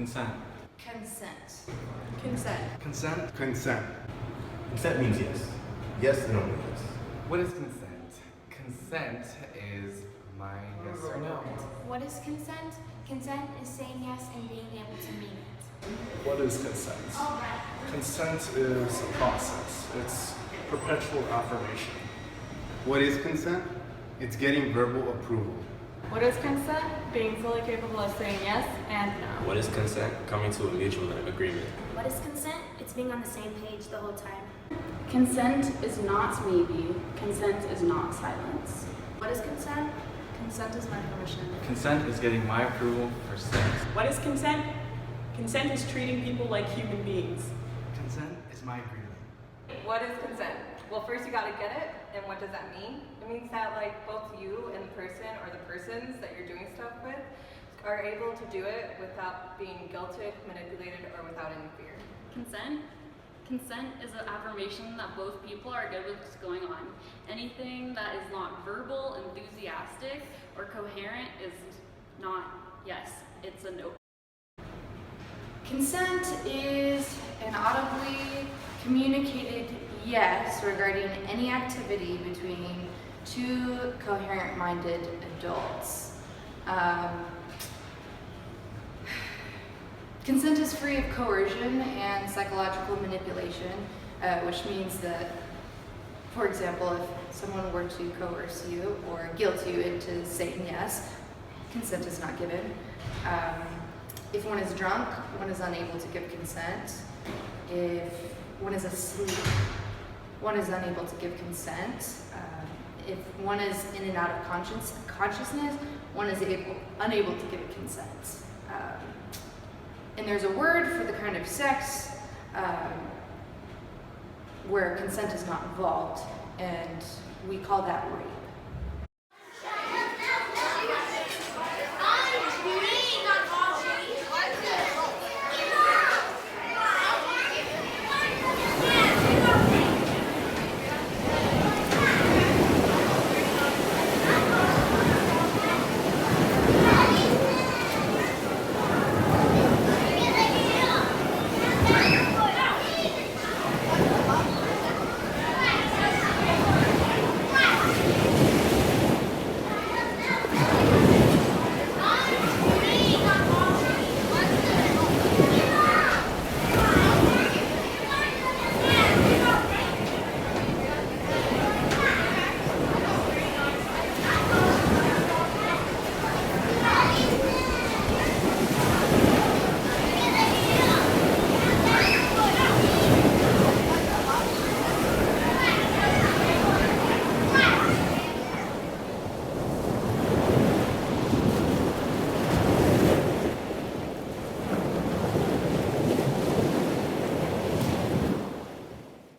Consent. Consent. Consent. Consent. Consent. Consent means yes. Yes and only yes. What is consent? Consent is my yes or no. What is consent? Consent is saying yes and being able to mean it. What is consent? Consent is a process. It's perpetual affirmation. What is consent? It's getting verbal approval. What is consent? Being fully capable of saying yes and no. What is consent? Coming to a mutual agreement. What is consent? It's being on the same page the whole time. Consent is not maybe. Consent is not silence. What is consent? Consent is my permission. Consent is getting my approval for sex. What is consent? Consent is treating people like human beings. Consent is my agreement. What is consent? Well, first you gotta get it, and what does that mean? It means that like both you and the person or the persons that you're doing stuff with are able to do it without being guilted, manipulated, or without any fear. Consent? Consent is an affirmation that both people are good with what's going on. Anything that is not verbal, enthusiastic, or coherent is not yes, it's a no. Consent is an audibly communicated yes regarding any activity between two coherent-minded adults. Consent is free of coercion and psychological manipulation, which means that, for example, if someone were to coerce you or guilt you into saying yes, consent is not given. If one is drunk, one is unable to give consent. If one is asleep, one is unable to give consent. If one is in and out of consciousness, one is unable to give consent. And there's a word for the kind of sex where consent is not involved, and we call that rape.